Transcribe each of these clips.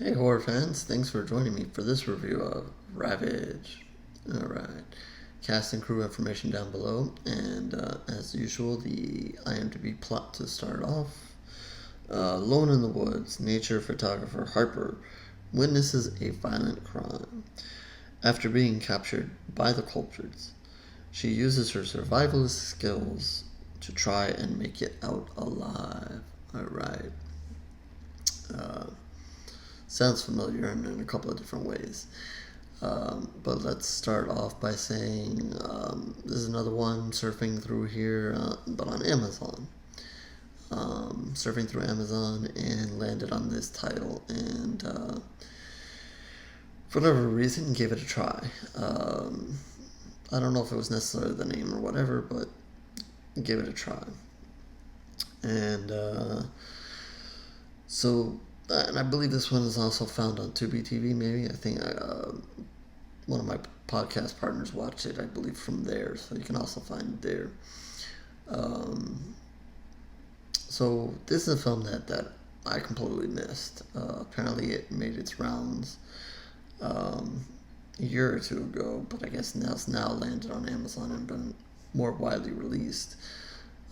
Hey horror fans, thanks for joining me for this review of Ravage. Alright, cast and crew information down below, and as usual, the IMDb plot to start off. Lone in the woods, nature photographer Harper witnesses a violent crime. After being captured by the culprits, she uses her survivalist skills to try and make it out alive. Alright. Uh, Sounds familiar in a couple of different ways. But let's start off by saying this is another one surfing through here, but on Amazon. Surfing through Amazon and landed on this title, and for whatever reason, gave it a try. I don't know if it was necessarily the name or whatever, but gave it a try. And and I believe this one is also found on Tubi TV. Maybe I think one of my podcast partners watched it. I believe from there, so you can also find it there. So this is a film that I completely missed. Apparently, it made its rounds a year or two ago, but I guess it's now landed on Amazon and been more widely released.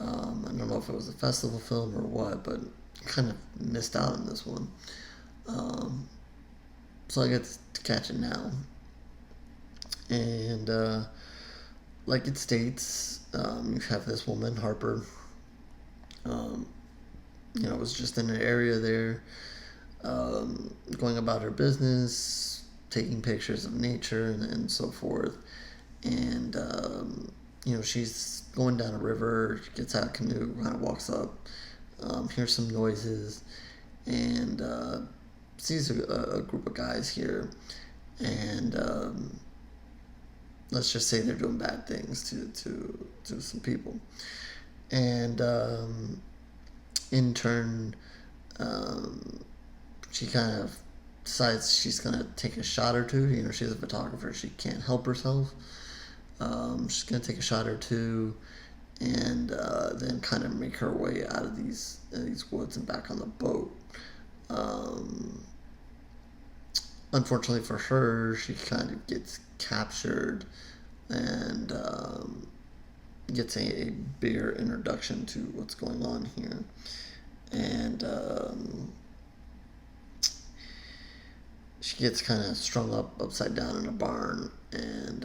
I don't know if it was a festival film or what, but kind of missed out on this one. So I get to catch it now. And like it states, you have this woman, Harper, was just in an area there, going about her business, taking pictures of nature and so forth. And, she's going down a river, gets out a canoe, kind of walks up, hears some noises, and sees a group of guys here, and let's just say they're doing bad things to some people, and in turn, she kind of decides she's gonna take a shot or two. She's a photographer; she can't help herself. She's gonna take a shot or two, and then kind of make her way out of these woods and back on the boat. Unfortunately for her, she kind of gets captured and gets a bigger introduction to what's going on here. And she gets kind of strung up upside down in a barn, and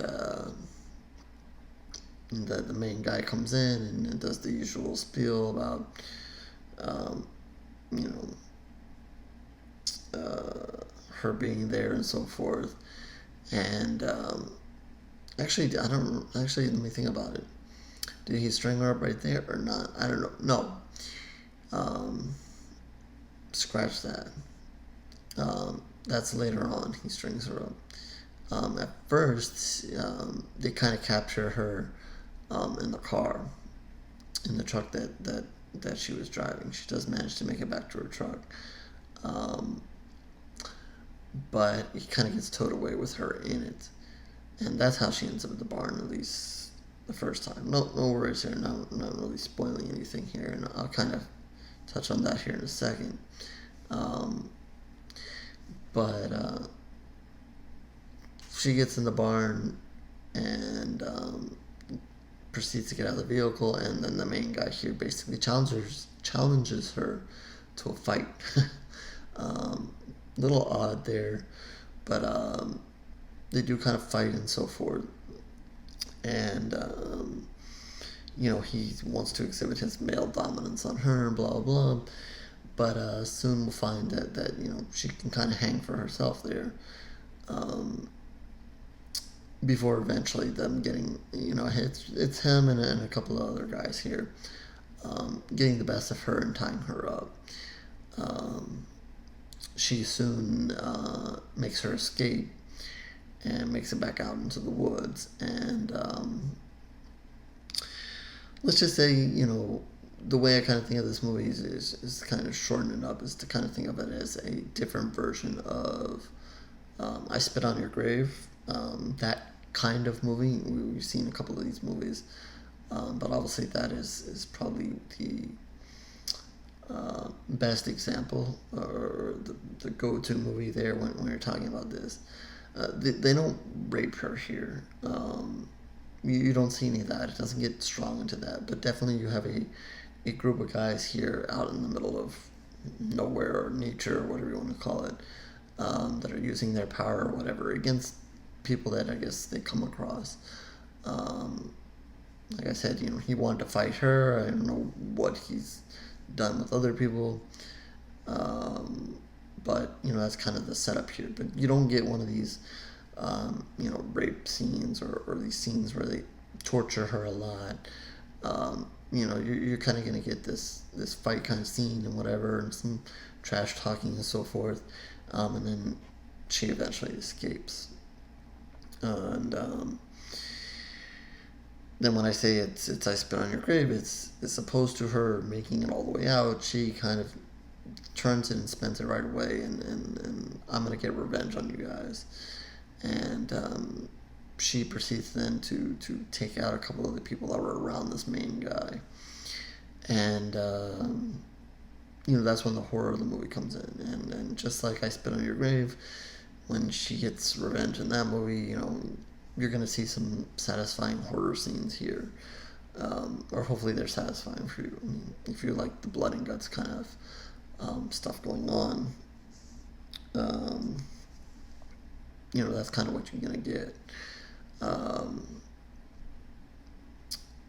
the main guy comes in and does the usual spiel about you know her being there and so forth. And actually, I don't actually. Let me think about it. Did he string her up right there or not? I don't know. No. Scratch that. That's later on. He strings her up. At first, they kind of capture her in the car, in the truck that she was driving. She does manage to make it back to her truck. But he kind of gets towed away with her in it. And that's how she ends up at the barn, at least the first time. No worries here. Not really spoiling anything here, and I'll kind of touch on that here in a second. But she gets in the barn and proceeds to get out of the vehicle, and then the main guy here basically challenges her to a fight. Little odd there, but they do kind of fight and so forth. And he wants to exhibit his male dominance on her, blah blah. But soon we'll find that she can kind of hang for herself there. Before eventually them getting, it's him and a couple of other guys here, getting the best of her and tying her up. She soon makes her escape and makes it back out into the woods. And let's just say, the way I kind of think of this movie is kind of shorten it up, is to kind of think of it as a different version of I Spit on Your Grave. That kind of movie. We've seen a couple of these movies, but obviously that is probably the best example or the go-to movie there when you're talking about this. They don't rape her here. You don't see any of that. It doesn't get strong into that. But definitely you have a group of guys here out in the middle of nowhere or nature or whatever you want to call it, that are using their power or whatever against people that I guess they come across. Um, like I said, he wanted to fight her. I don't know what he's done with other people. Um, but, that's kind of the setup here. But you don't get one of these, rape scenes or these scenes where they torture her a lot. You're kind of going to get this fight kind of scene and whatever, and some trash talking and so forth. And then she eventually escapes. And then when I say it's I Spit on Your Grave, it's opposed to her making it all the way out. She kind of turns it and spends it right away, and I'm going to get revenge on you guys. And she proceeds then to take out a couple of the people that were around this main guy. And, that's when the horror of the movie comes in. And just like I Spit on Your Grave, when she gets revenge in that movie, you're going to see some satisfying horror scenes here. Or hopefully they're satisfying for you. I mean, if you like the blood and guts kind of stuff going on, that's kind of what you're going to get.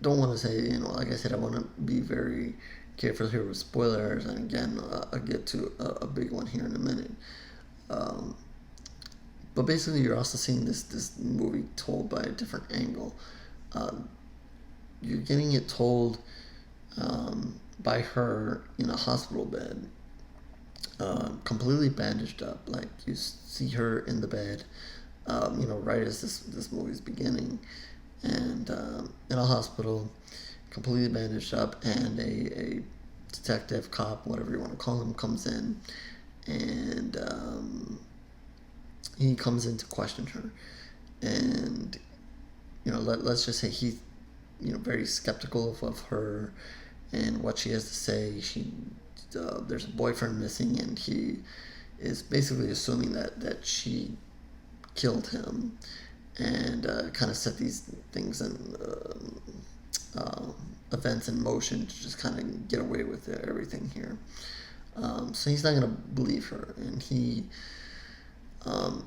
Don't want to say, like I said, I want to be very careful here with spoilers. And again, I'll get to a big one here in a minute. But basically, you're also seeing this movie told by a different angle. You're getting it told by her in a hospital bed, completely bandaged up. Like, you see her in the bed, right as this movie's beginning, and in a hospital, completely bandaged up, and a detective, cop, whatever you want to call him, comes in, and he comes in to question her, and let's just say he's very skeptical of her and what she has to say. There's a boyfriend missing, and he is basically assuming that she killed him, and kind of set these things and events in motion to just kind of get away with everything here. So he's not going to believe her, and he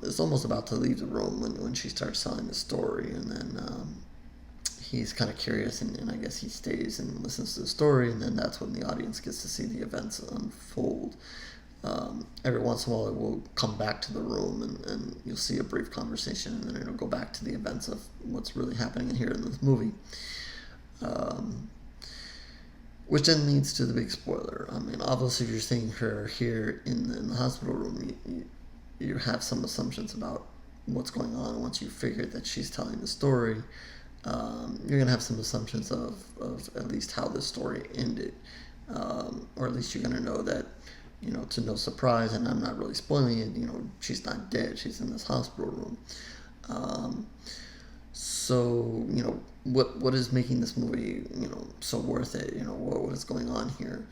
is almost about to leave the room when she starts telling the story, and then he's kind of curious, and I guess he stays and listens to the story, and then that's when the audience gets to see the events unfold. Every once in a while it will come back to the room, and you'll see a brief conversation, and then it'll go back to the events of what's really happening here in this movie. Which then leads to the big spoiler. I mean, obviously if you're seeing her here in the hospital room, you have some assumptions about what's going on. Once you figure that she's telling the story, you're going to have some assumptions of at least how the story ended. Or at least you're going to know that, to no surprise, and I'm not really spoiling it, she's not dead. She's in this hospital room. So, what is making this movie, so worth it? What is going on here?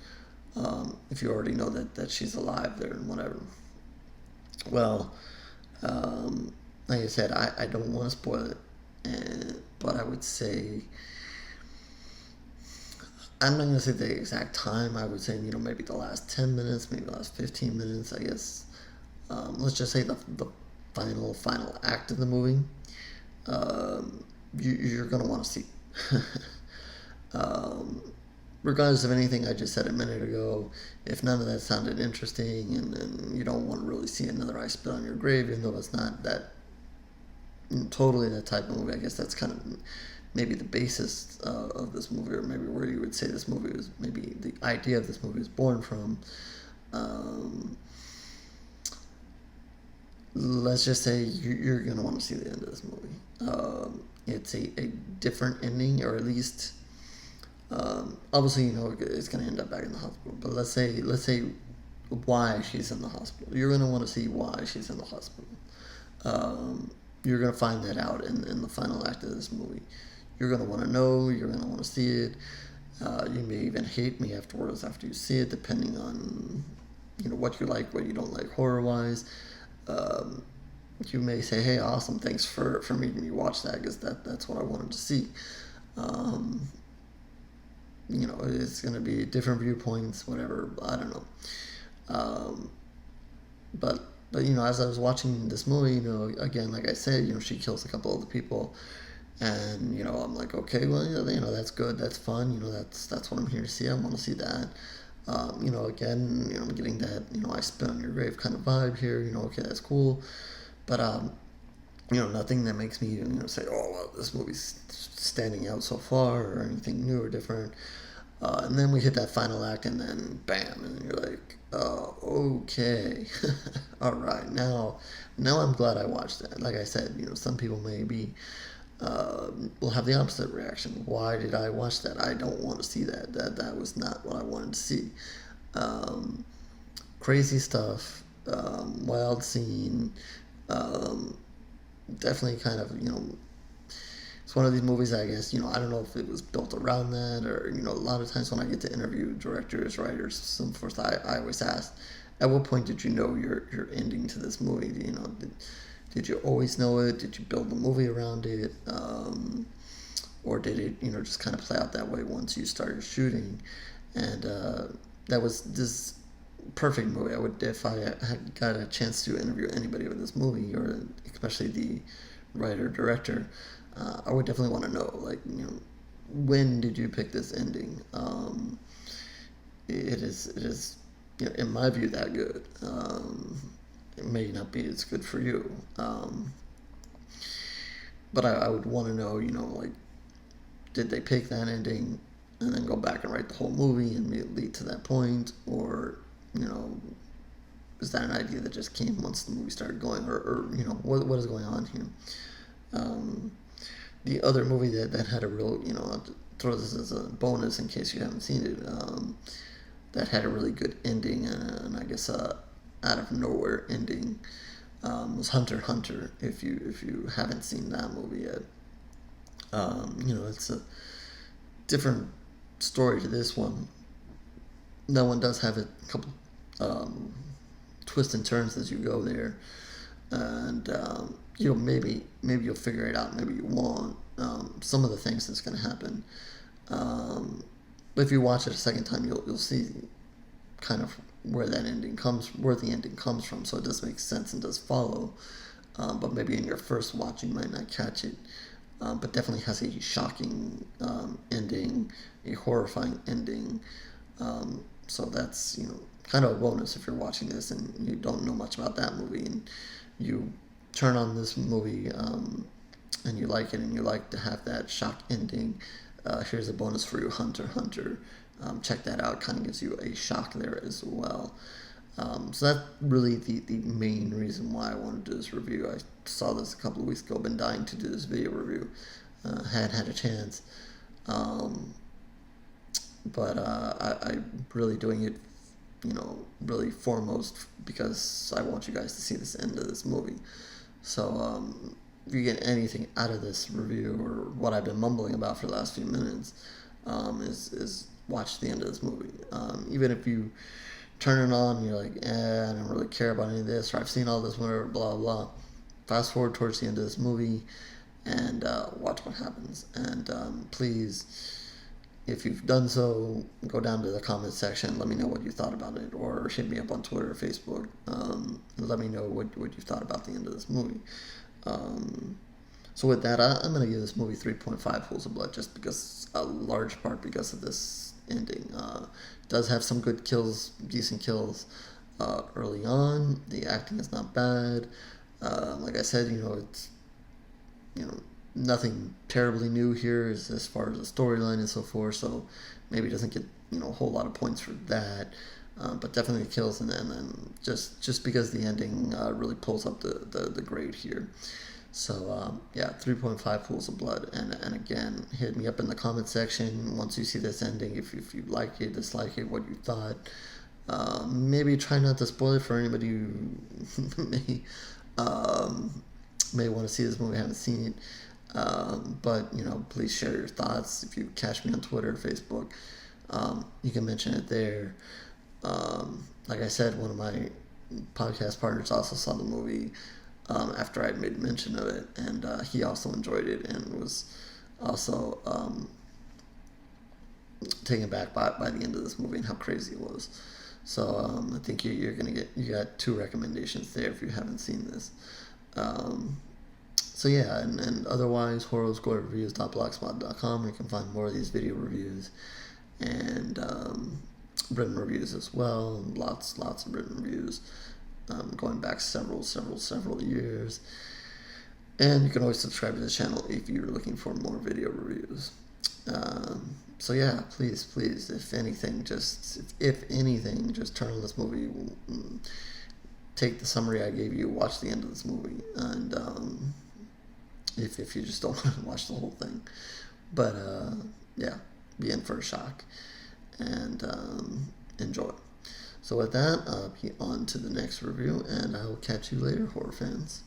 If you already know that she's alive there and whatever. Well, like I said, I don't want to spoil it, but I would say, I'm not going to say the exact time. I would say, maybe the last 10 minutes, maybe the last 15 minutes, I guess. Let's just say the final act of the movie. You're going to want to see. Regardless of anything I just said a minute ago, if none of that sounded interesting, and you don't want to really see another I Spit on Your Grave, even though it's not that totally that type of movie, I guess that's kind of maybe the basis of this movie, or maybe where you would say this movie was, maybe the idea of this movie was born from. Let's just say you're going to want to see the end of this movie. It's a different ending, or at least, obviously, it's going to end up back in the hospital, but let's say why she's in the hospital. You're going to want to see why she's in the hospital. You're going to find that out in the final act of this movie. You're going to want to know, you're going to want to see it. You may even hate me afterwards after you see it, depending on what you like, what you don't like horror wise. Um, you may say, "Hey, awesome! Thanks for making me watch that because that's what I wanted to see." Um, it's gonna be different viewpoints, whatever. I don't know. Um, but as I was watching this movie, again, like I said, she kills a couple of the people, and I'm like, okay, well, that's good, that's fun, that's what I'm here to see. I want to see that. Again, I'm getting that, I spit on your grave kind of vibe here. Okay, that's cool, but nothing that makes me say, oh well, this movie's standing out so far or anything new or different. And then we hit that final act, and then bam, and you're like, okay, all right, now I'm glad I watched that. Like I said, some people maybe will have the opposite reaction. Why did I watch that? I don't want to see that. That was not what I wanted to see. Um, Crazy stuff, wild scene, um, definitely kind of it's one of these movies, I guess, I don't know if it was built around that or, a lot of times when I get to interview directors, writers, so forth, I always ask, at what point did you know your ending to this movie? Did you always know it? Did you build the movie around it? Or did it, just kind of play out that way once you started shooting? And that was this perfect movie. I would, if I had got a chance to interview anybody with this movie, or especially the writer, director, I would definitely want to know, like, when did you pick this ending? It is, in my view, that good. It may not be as good for you, but I would want to know, like, did they pick that ending and then go back and write the whole movie and lead to that point, or is that an idea that just came once the movie started going, or what is going on here? The other movie that had a real, I'll throw this as a bonus in case you haven't seen it, that had a really good ending, and I guess out of nowhere ending, was Hunter x Hunter. If you haven't seen that movie yet, it's a different story to this one. That one does have a couple twists and turns as you go there, and maybe you'll figure it out, maybe you won't. Some of the things that's going to happen, but if you watch it a second time, you'll see kind of where the ending comes from. So it does make sense and does follow, but maybe in your first watch you might not catch it. But definitely has a shocking ending, a horrifying ending. So that's kind of a bonus if you're watching this and you don't know much about that movie, and you turn on this movie and you like it and you like to have that shock ending. Here's a bonus for you, Hunter x Hunter. Check that out. Kind of gives you a shock there as well. So that's really the main reason why I wanted to do this review. I saw this a couple of weeks ago, been dying to do this video review. Hadn't had a chance. But I'm really doing it, really foremost because I want you guys to see this end of this movie. So if you get anything out of this review or what I've been mumbling about for the last few minutes, is watch the end of this movie. Even if you turn it on and you're like, I don't really care about any of this, or I've seen all this, whatever, blah, blah. Fast forward towards the end of this movie and watch what happens. And please, if you've done so, go down to the comment section, let me know what you thought about it, or hit me up on Twitter or Facebook, and let me know what you thought about the end of this movie. So with that, I'm going to give this movie 3.5 pools of blood, just because, a large part because of this ending. Does have some good kills, decent kills early on. The acting is not bad. Like I said, it's nothing terribly new here as far as the storyline and so forth. So maybe it doesn't get a whole lot of points for that. But definitely the kills, and then just because the ending really pulls up the grade here. So, 3.5 pools of blood. And again, hit me up in the comment section once you see this ending, if you like it, dislike it, what you thought. Maybe try not to spoil it for anybody who may want to see this movie, haven't seen it. But, please share your thoughts. If you catch me on Twitter or Facebook, you can mention it there. Like I said, one of my podcast partners also saw the movie after I'd made mention of it, and he also enjoyed it and was also taken back by the end of this movie and how crazy it was. So I think you got 2 recommendations there if you haven't seen this. So yeah, and otherwise, horrorscorereviews.blogspot.com, where you can find more of these video reviews and written reviews as well. Lots of written reviews going back several years. And you can always subscribe to the channel if you're looking for more video reviews. So yeah, please, if anything, just turn on this movie. Take the summary I gave you, watch the end of this movie, and if you just don't want to watch the whole thing, but yeah, be in for a shock and enjoy. So with that, I'll be on to the next review, and I will catch you later, horror fans.